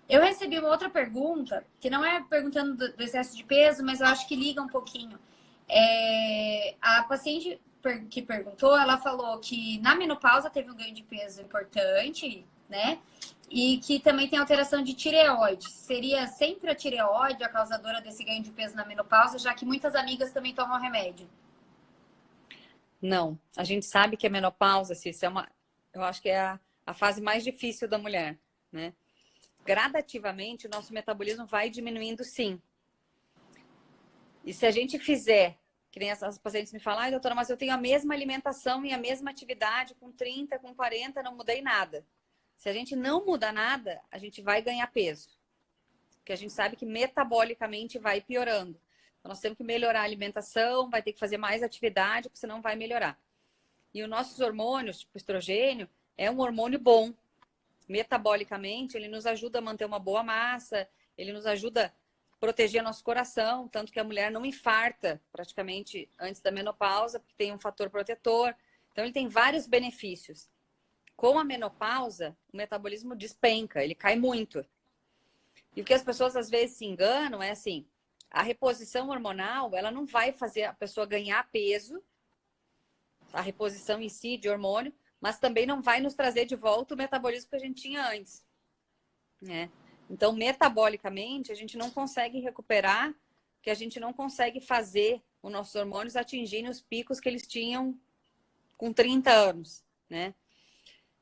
Eu recebi uma outra pergunta, que não é perguntando do excesso de peso, mas eu acho que liga um pouquinho. A paciente que perguntou, ela falou que na menopausa teve um ganho de peso importante, né? E que também tem alteração de tireoide. Seria sempre a tireoide a causadora desse ganho de peso na menopausa, já que muitas amigas também tomam remédio? Não, a gente sabe que a menopausa, Cícia, eu acho que é a fase mais difícil da mulher, né? Gradativamente, o nosso metabolismo vai diminuindo, sim. E se a gente fizer, que nem as pacientes me falam, ai, doutora, mas eu tenho a mesma alimentação e a mesma atividade com 30, com 40, não mudei nada. Se a gente não muda nada, a gente vai ganhar peso. Porque a gente sabe que metabolicamente vai piorando. Então, nós temos que melhorar a alimentação, vai ter que fazer mais atividade, porque senão vai melhorar. E os nossos hormônios, tipo estrogênio, é um hormônio bom. Metabolicamente, ele nos ajuda a manter uma boa massa, ele nos ajuda a proteger nosso coração, tanto que a mulher não infarta praticamente antes da menopausa, porque tem um fator protetor. Então, ele tem vários benefícios. Com a menopausa, o metabolismo despenca, ele cai muito. E o que as pessoas às vezes se enganam é assim, a reposição hormonal, ela não vai fazer a pessoa ganhar peso, a reposição em si de hormônio, mas também não vai nos trazer de volta o metabolismo que a gente tinha antes, né? Então, metabolicamente, a gente não consegue recuperar, que a gente não consegue fazer os nossos hormônios atingirem os picos que eles tinham com 30 anos, né?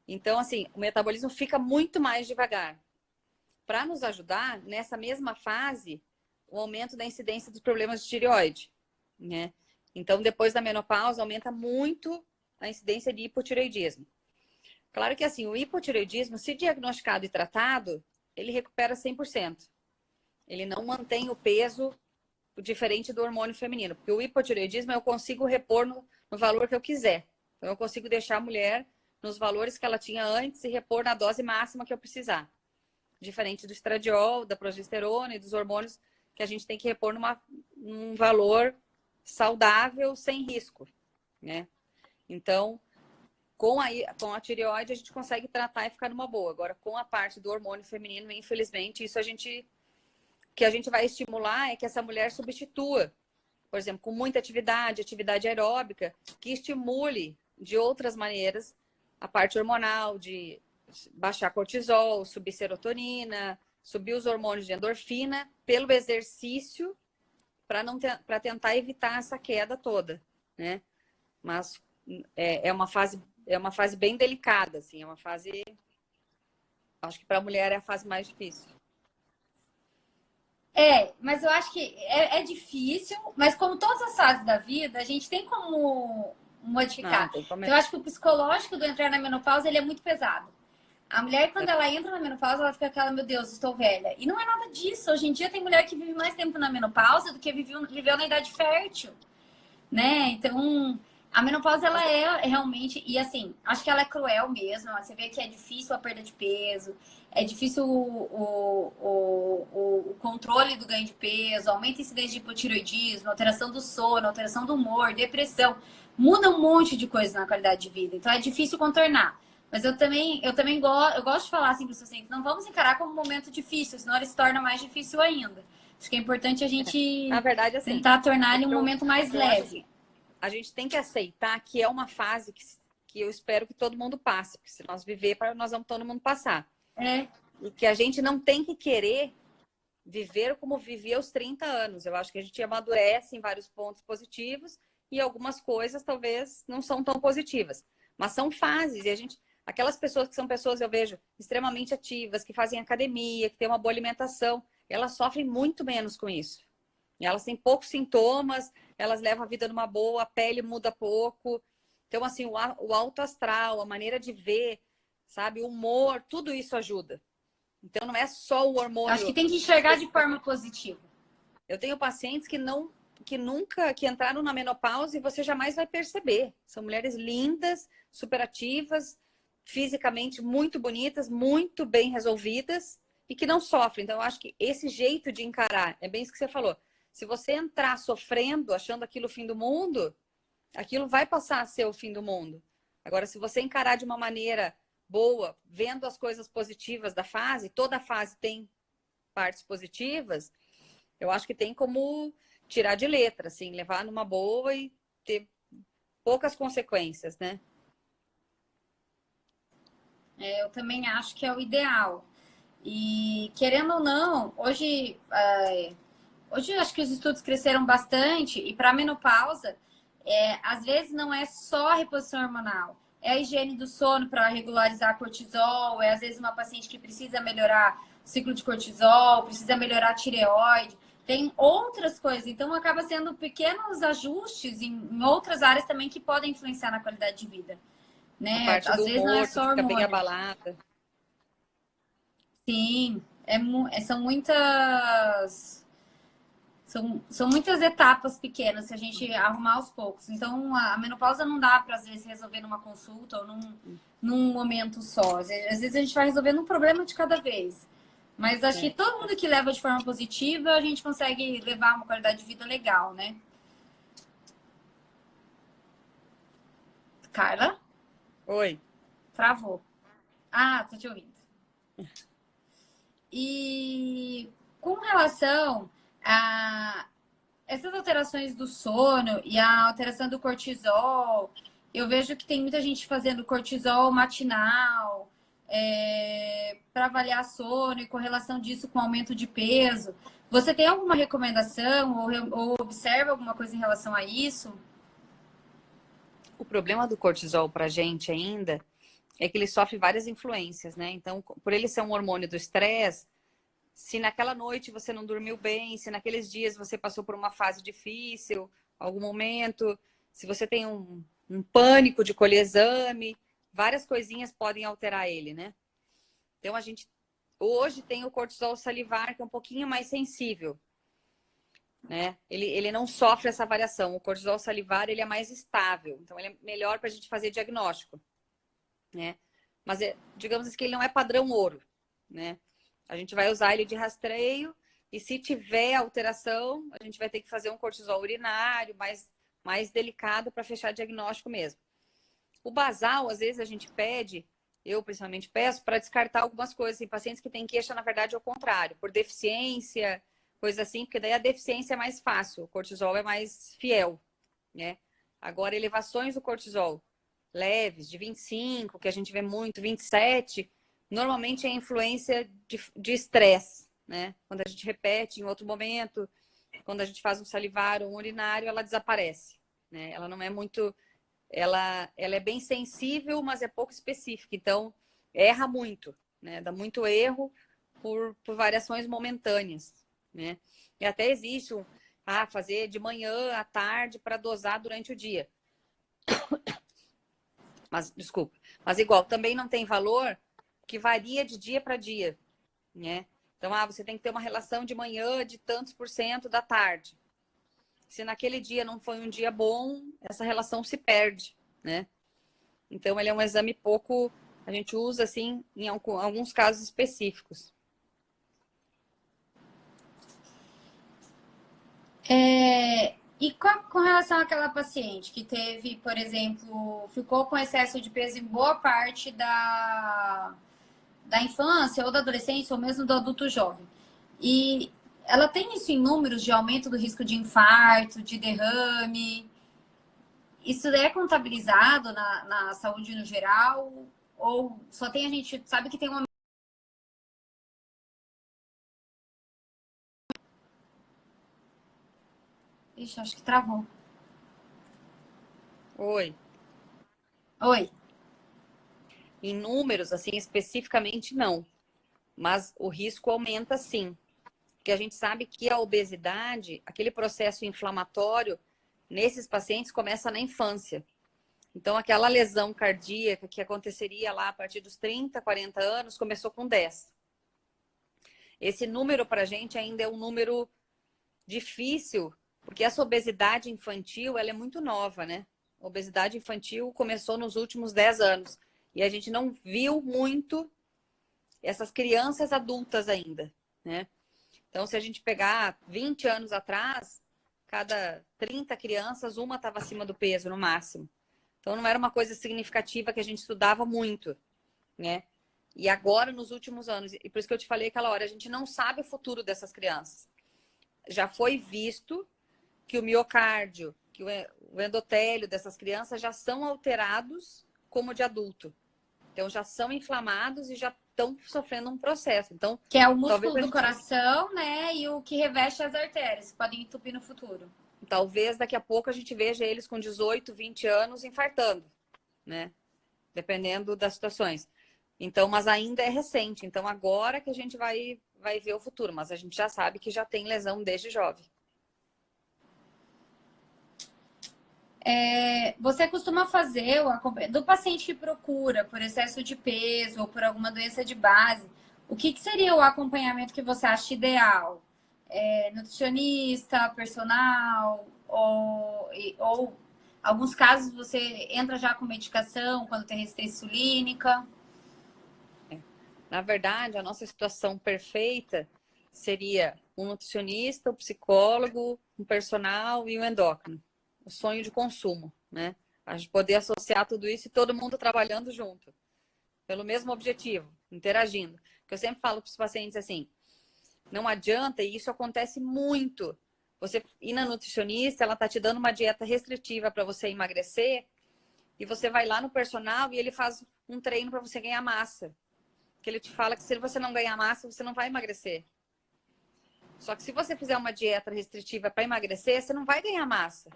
Então, assim, o metabolismo fica muito mais devagar. Para nos ajudar, nessa mesma fase, o aumento da incidência dos problemas de tireoide, né? Então, depois da menopausa, aumenta muito a incidência de hipotireoidismo. Claro que, assim, o hipotireoidismo, se diagnosticado e tratado, ele recupera 100%. Ele não mantém o peso diferente do hormônio feminino, porque o hipotireoidismo eu consigo repor no valor que eu quiser. Então, eu consigo deixar a mulher nos valores que ela tinha antes e repor na dose máxima que eu precisar. Diferente do estradiol, da progesterona e dos hormônios que a gente tem que repor num valor saudável, sem risco, né? Então, com a tireoide, a gente consegue tratar e ficar numa boa. Agora, com a parte do hormônio feminino, infelizmente, isso o que a gente vai estimular é que essa mulher substitua, por exemplo, com muita atividade aeróbica, que estimule de outras maneiras a parte hormonal, de baixar cortisol, subir serotonina, subir os hormônios de endorfina pelo exercício para tentar evitar essa queda toda, né? Mas é uma fase bem delicada, assim, é uma fase, acho que para a mulher é a fase mais difícil. Mas eu acho que é difícil, mas como todas as fases da vida, a gente tem como modificar. Então, eu acho que o psicológico do entrar na menopausa, ele é muito pesado. A mulher, quando ela entra na menopausa, ela fica aquela, meu Deus, estou velha. E não é nada disso. Hoje em dia tem mulher que vive mais tempo na menopausa do que viveu na idade fértil, né? Então, A menopausa, ela é realmente, e assim, acho que ela é cruel mesmo. Você vê que é difícil a perda de peso, é difícil o controle do ganho de peso, aumenta a incidência de hipotireoidismo, alteração do sono, alteração do humor, depressão. Muda um monte de coisa na qualidade de vida. Então é difícil contornar. Mas eu gosto de falar assim para os pacientes, não vamos encarar como um momento difícil, senão ele se torna mais difícil ainda. Acho que é importante a Na gente verdade, assim, tentar tornar ele um eu, momento mais eu acho leve. assim, a gente tem que aceitar que é uma fase que eu espero que todo mundo passe, porque se nós viver, nós vamos todo mundo passar. É, E que a gente não tem que querer viver como vivia aos 30 anos. Eu acho que a gente amadurece em vários pontos positivos e algumas coisas talvez não são tão positivas. Mas são fases e a gente, aquelas pessoas que são pessoas, eu vejo, extremamente ativas, que fazem academia, que têm uma boa alimentação, elas sofrem muito menos com isso. Elas têm poucos sintomas, elas levam a vida numa boa, a pele muda pouco. Então, assim, o alto astral, a maneira de ver, sabe, o humor, tudo isso ajuda. Então, não é só o acho que hormônio. tem que enxergar de forma positiva. Eu tenho pacientes que nunca, que entraram na menopausa e você jamais vai perceber. São mulheres lindas, superativas, fisicamente muito bonitas, muito bem resolvidas e que não sofrem. Então, eu acho que esse jeito de encarar, é bem isso que você falou. Se você entrar sofrendo, achando aquilo o fim do mundo, aquilo vai passar a ser o fim do mundo. Agora, se você encarar de uma maneira boa, vendo as coisas positivas da fase, toda fase tem partes positivas, eu acho que tem como tirar de letra, assim, levar numa boa e ter poucas consequências, né? Eu também acho que é o ideal. E querendo ou não, hoje eu acho que os estudos cresceram bastante e para menopausa, às vezes não é só a reposição hormonal, é a higiene do sono para regularizar cortisol, é às vezes uma paciente que precisa melhorar o ciclo de cortisol, precisa melhorar a tireoide, tem outras coisas. Então acaba sendo pequenos ajustes em outras áreas também que podem influenciar na qualidade de vida, A né? parte Às do vezes não é humor, tu só fica bem hormônio. abalada. Sim, são muitas etapas pequenas que a gente arrumar aos poucos. Então, a menopausa não dá para, às vezes, resolver numa consulta ou num momento só. Às vezes a gente vai resolvendo um problema de cada vez. Mas acho que todo mundo que leva de forma positiva, a gente consegue levar uma qualidade de vida legal, né? Carla? Oi. Travou. Ah, tô te ouvindo. E com relação a essas alterações do sono e a alteração do cortisol, eu vejo que tem muita gente fazendo cortisol matinal para avaliar sono e correlação disso com aumento de peso. Você tem alguma recomendação ou observa alguma coisa em relação a isso? O problema do cortisol pra gente ainda é que ele sofre várias influências, né? Então, por ele ser um hormônio do estresse, se naquela noite você não dormiu bem, se naqueles dias você passou por uma fase difícil, algum momento, se você tem um pânico de colher exame, várias coisinhas podem alterar ele, né? Então, a gente hoje tem o cortisol salivar, que é um pouquinho mais sensível, né? Ele não sofre essa variação. O cortisol salivar, ele é mais estável. Então, ele é melhor para a gente fazer diagnóstico, né? Mas, digamos assim, que ele não é padrão ouro, né? A gente vai usar ele de rastreio e se tiver alteração, a gente vai ter que fazer um cortisol urinário mais delicado para fechar diagnóstico mesmo. O basal, às vezes a gente pede, eu principalmente peço, para descartar algumas coisas. Em pacientes que têm queixa, na verdade, é o contrário, por deficiência, coisa assim, porque daí a deficiência é mais fácil, o cortisol é mais fiel, né? Agora, elevações do cortisol leves, de 25, que a gente vê muito, 27, normalmente é influência de estresse, né? Quando a gente repete em outro momento, quando a gente faz um salivar ou um urinário, ela desaparece, né? Ela não é muito... Ela é bem sensível, mas é pouco específica. Então, erra muito, né? Dá muito erro por variações momentâneas, né? E até existe fazer de manhã à tarde para dosar durante o dia. Mas, desculpa. Mas igual, também não tem valor que varia de dia para dia, né? Então, você tem que ter uma relação de manhã de tantos por cento da tarde. Se naquele dia não foi um dia bom, essa relação se perde, né? Então, ele é um exame pouco... A gente usa, assim, em alguns casos específicos. E com relação àquela paciente que teve, por exemplo, ficou com excesso de peso em boa parte da infância ou da adolescência ou mesmo do adulto jovem. E ela tem isso em números de aumento do risco de infarto, de derrame. Isso é contabilizado na saúde no geral? Ou só tem a gente sabe que tem uma... Ixi, acho que travou. Oi. Oi. Em números, assim, especificamente, não. Mas o risco aumenta, sim. Porque a gente sabe que a obesidade, aquele processo inflamatório, nesses pacientes começa na infância. Então, aquela lesão cardíaca que aconteceria lá a partir dos 30, 40 anos, começou com 10. Esse número para a gente ainda é um número difícil, porque essa obesidade infantil, ela é muito nova, né? A obesidade infantil começou nos últimos 10 anos. E a gente não viu muito essas crianças adultas ainda, né? Então, se a gente pegar 20 anos atrás, cada 30 crianças, uma estava acima do peso, no máximo. Então, não era uma coisa significativa que a gente estudava muito, né? E agora, nos últimos anos, e por isso que eu te falei aquela hora, a gente não sabe o futuro dessas crianças. Já foi visto que o miocárdio, que o endotélio dessas crianças já são alterados como de adulto. Então, já são inflamados e já estão sofrendo um processo. Então, que é o músculo do coração, né? E o que reveste as artérias, que podem entupir no futuro. Talvez daqui a pouco a gente veja eles com 18, 20 anos infartando, né? Dependendo das situações. Então, mas ainda é recente. Então, agora que a gente vai ver o futuro. Mas a gente já sabe que já tem lesão desde jovem. Você costuma fazer do paciente que procura por excesso de peso ou por alguma doença de base, o que seria o acompanhamento que você acha ideal? Nutricionista, personal, ou alguns casos você entra já com medicação quando tem resistência insulínica? Na verdade, a nossa situação perfeita seria um nutricionista, um psicólogo, um personal e um endócrino. O sonho de consumo, né? A gente poder associar tudo isso e todo mundo trabalhando junto, pelo mesmo objetivo, interagindo. Porque eu sempre falo para os pacientes assim, não adianta, e isso acontece muito, você ir na nutricionista, ela tá te dando uma dieta restritiva para você emagrecer, e você vai lá no personal e ele faz um treino para você ganhar massa. Que ele te fala que se você não ganhar massa, você não vai emagrecer. Só que se você fizer uma dieta restritiva para emagrecer, você não vai ganhar massa.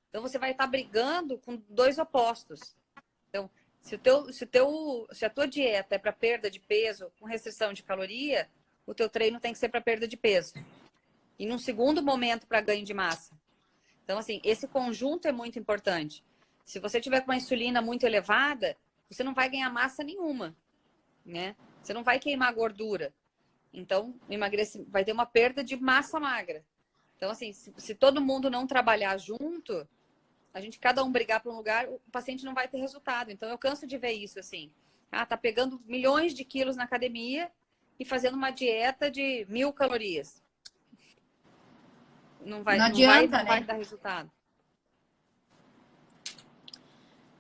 Então, você vai estar brigando com dois opostos. Então, se a tua dieta é para perda de peso com restrição de caloria, o teu treino tem que ser para perda de peso. E num segundo momento para ganho de massa. Então, assim, esse conjunto é muito importante. Se você tiver com uma insulina muito elevada, você não vai ganhar massa nenhuma, né? Você não vai queimar gordura. Então, vai ter uma perda de massa magra. Então, assim, se todo mundo não trabalhar junto, a gente cada um brigar para um lugar, o paciente não vai ter resultado. Então, eu canso de ver isso, assim. Tá pegando milhões de quilos na academia e fazendo uma dieta de 1000 calorias. Não adianta, não vai né? dar resultado.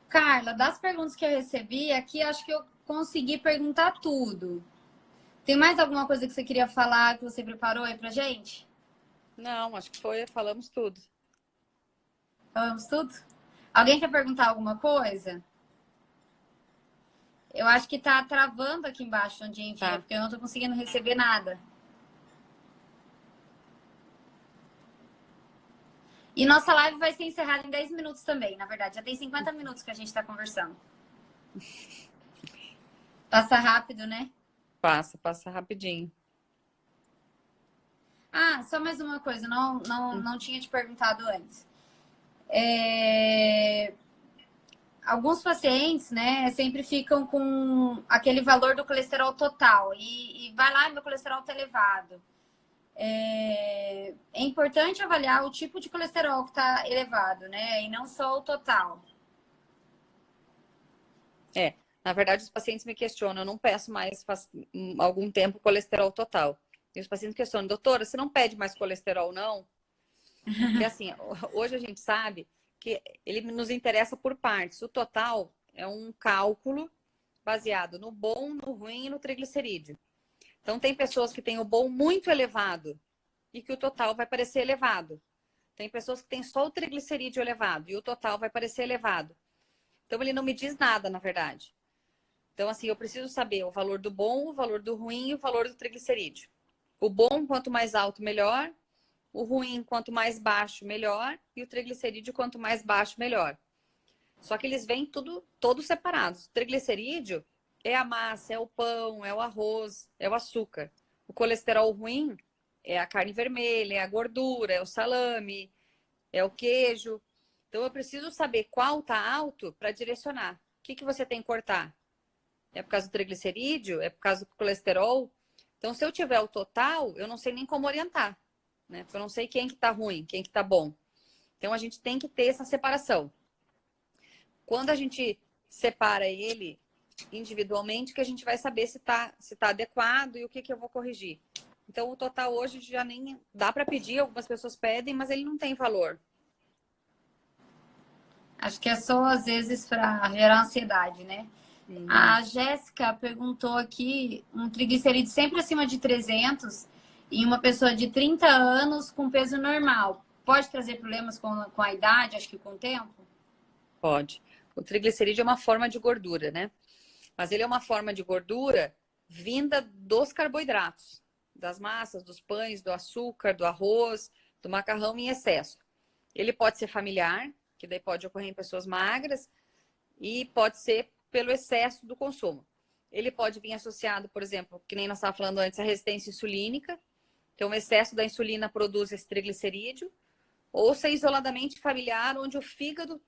Carla, das perguntas que eu recebi aqui, acho que eu consegui perguntar tudo. Tem mais alguma coisa que você queria falar, que você preparou aí pra gente? Não, acho que falamos tudo. Falamos tudo? Alguém quer perguntar alguma coisa? Eu acho que tá travando aqui embaixo onde envia, porque eu não tô conseguindo receber nada. E nossa live vai ser encerrada em 10 minutos também, na verdade. Já tem 50 minutos que a gente tá conversando. Passa rápido, né? Passa rapidinho. Ah, só mais uma coisa, não tinha te perguntado antes. Alguns pacientes, né, sempre ficam com aquele valor do colesterol total e vai lá, meu colesterol tá elevado. é importante avaliar o tipo de colesterol que está elevado, né? E não só o total. Na verdade, os pacientes me questionam, eu não peço mais faz algum tempo colesterol total. E os pacientes questionam, doutora, você não pede mais colesterol, não? Porque assim, hoje a gente sabe que ele nos interessa por partes. O total é um cálculo baseado no bom, no ruim e no triglicerídeo. Então, tem pessoas que têm o bom muito elevado e que o total vai parecer elevado. Tem pessoas que têm só o triglicerídeo elevado e o total vai parecer elevado. Então, ele não me diz nada, na verdade. Então, assim, eu preciso saber o valor do bom, o valor do ruim e o valor do triglicerídeo. O bom, quanto mais alto, melhor. O ruim, quanto mais baixo, melhor. E o triglicerídeo, quanto mais baixo, melhor. Só que eles vêm todos separados. O triglicerídeo é a massa, é o pão, é o arroz, é o açúcar. O colesterol ruim é a carne vermelha, é a gordura, é o salame, é o queijo. Então, eu preciso saber qual está alto para direcionar. O que você tem que cortar? É por causa do triglicerídeo? É por causa do colesterol? Então, se eu tiver o total, eu não sei nem como orientar, né? Porque eu não sei quem que tá ruim, quem que tá bom. Então, a gente tem que ter essa separação. Quando a gente separa ele individualmente, que a gente vai saber se tá adequado e o que eu vou corrigir. Então, o total hoje já nem dá para pedir, algumas pessoas pedem, mas ele não tem valor. Acho que é só, às vezes, para gerar ansiedade, né? A Jéssica perguntou aqui, um triglicerídeo sempre acima de 300 em uma pessoa de 30 anos com peso normal. Pode trazer problemas com a idade, acho que com o tempo? Pode. O triglicerídeo é uma forma de gordura, né? Mas ele é uma forma de gordura vinda dos carboidratos, das massas, dos pães, do açúcar, do arroz, do macarrão em excesso. Ele pode ser familiar, que daí pode ocorrer em pessoas magras, e pode ser pelo excesso do consumo. Ele pode vir associado, por exemplo, que nem nós estávamos falando antes, à resistência insulínica. Então, o excesso da insulina produz esse triglicerídeo. Ou ser isoladamente familiar, onde o fígado,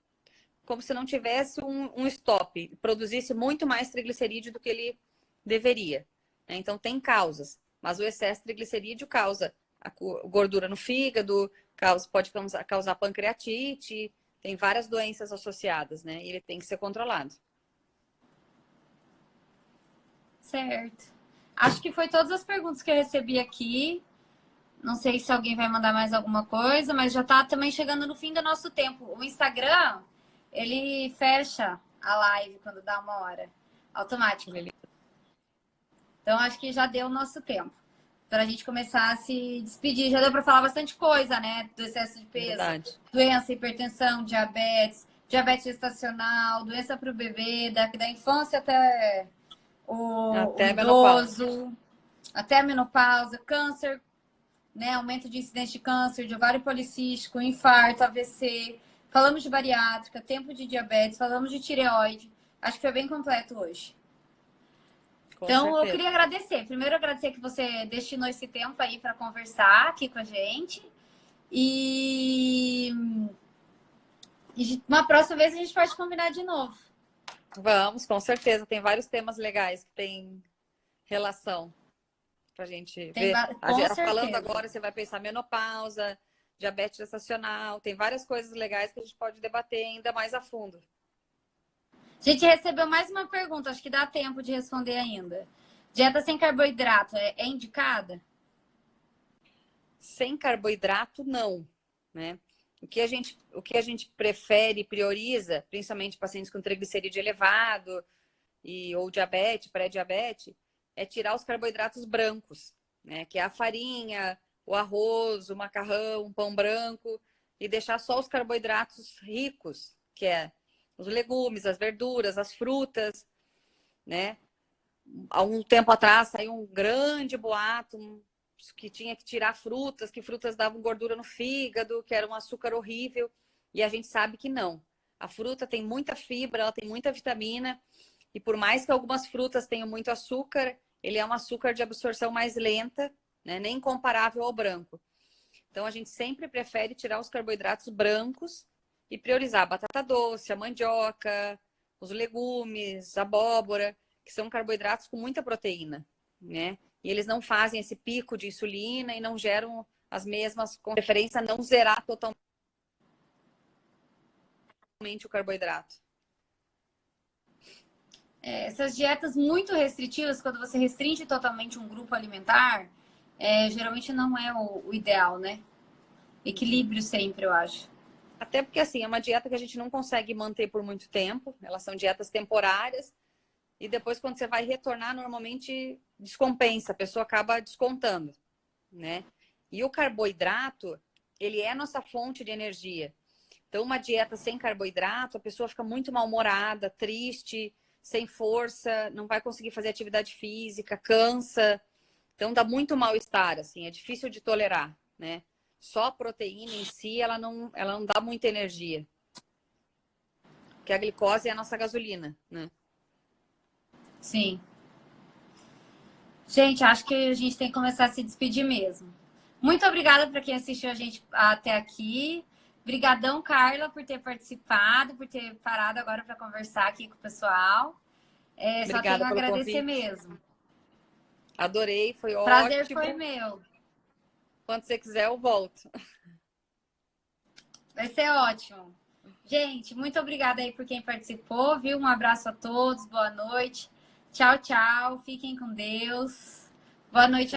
como se não tivesse um stop, produzisse muito mais triglicerídeo do que ele deveria. Então, tem causas. Mas o excesso de triglicerídeo causa a gordura no fígado, pode causar pancreatite, tem várias doenças associadas, né? E ele tem que ser controlado. Certo. Acho que foi todas as perguntas que eu recebi aqui. Não sei se alguém vai mandar mais alguma coisa, mas já tá também chegando no fim do nosso tempo. O Instagram, ele fecha a live quando dá uma hora. Automático. Então, acho que já deu o nosso tempo. Para a gente começar a se despedir. Já deu para falar bastante coisa, né? Do excesso de peso. Verdade. Doença, hipertensão, diabetes, diabetes gestacional, doença para o bebê, da infância até o idoso, até a menopausa, câncer, né? Aumento de incidência de câncer, de ovário policístico, infarto, AVC. Falamos de bariátrica, tempo de diabetes, falamos de tireoide. Acho que foi bem completo hoje. Então, eu queria agradecer. Primeiro, agradecer que você destinou esse tempo aí para conversar aqui com a gente. E uma próxima vez a gente pode combinar de novo. Vamos, com certeza. Tem vários temas legais que tem relação pra gente ver. Falando agora, você vai pensar menopausa, diabetes gestacional. Tem várias coisas legais que a gente pode debater ainda mais a fundo. A gente recebeu mais uma pergunta, acho que dá tempo de responder ainda. Dieta sem carboidrato é indicada? Sem carboidrato, não, né? O que a gente prefere e prioriza, principalmente pacientes com triglicerídeo elevado ou diabetes, pré-diabetes, é tirar os carboidratos brancos, né? Que é a farinha, o arroz, o macarrão, o pão branco, e deixar só os carboidratos ricos, que é os legumes, as verduras, as frutas, né? Há um tempo atrás saiu um grande boato que tinha que tirar frutas, que frutas davam gordura no fígado, que era um açúcar horrível, e a gente sabe que não. A fruta tem muita fibra, ela tem muita vitamina, e por mais que algumas frutas tenham muito açúcar, ele é um açúcar de absorção mais lenta, né? Nem comparável ao branco. Então, a gente sempre prefere tirar os carboidratos brancos e priorizar a batata doce, a mandioca, os legumes, a abóbora, que são carboidratos com muita proteína, né? e eles não fazem esse pico de insulina e não geram as mesmas, com preferência a não zerar totalmente o carboidrato. Essas dietas muito restritivas, quando você restringe totalmente um grupo alimentar, geralmente não é o ideal, né? Equilíbrio sempre, eu acho. Até porque, assim, é uma dieta que a gente não consegue manter por muito tempo. Elas são dietas temporárias. E depois, quando você vai retornar, normalmente descompensa. A pessoa acaba descontando, né? E o carboidrato, ele é a nossa fonte de energia. Então, uma dieta sem carboidrato, a pessoa fica muito mal-humorada, triste, sem força, não vai conseguir fazer atividade física, cansa. Então, dá muito mal-estar, assim, é difícil de tolerar, né? Só a proteína em si, ela não dá muita energia. Porque a glicose é a nossa gasolina, né? Sim. Gente, acho que a gente tem que começar a se despedir mesmo. Muito obrigada para quem assistiu a gente até aqui. Obrigadão, Carla, por ter participado, por ter parado agora para conversar aqui com o pessoal. Só tenho Obrigada a pelo agradecer convite. mesmo. Adorei, foi Prazer ótimo. foi meu. Quando você quiser, eu volto. Vai ser ótimo. Gente, muito obrigada aí por quem participou, viu? Um abraço a todos, boa noite. Tchau, tchau. Fiquem com Deus. Boa noite.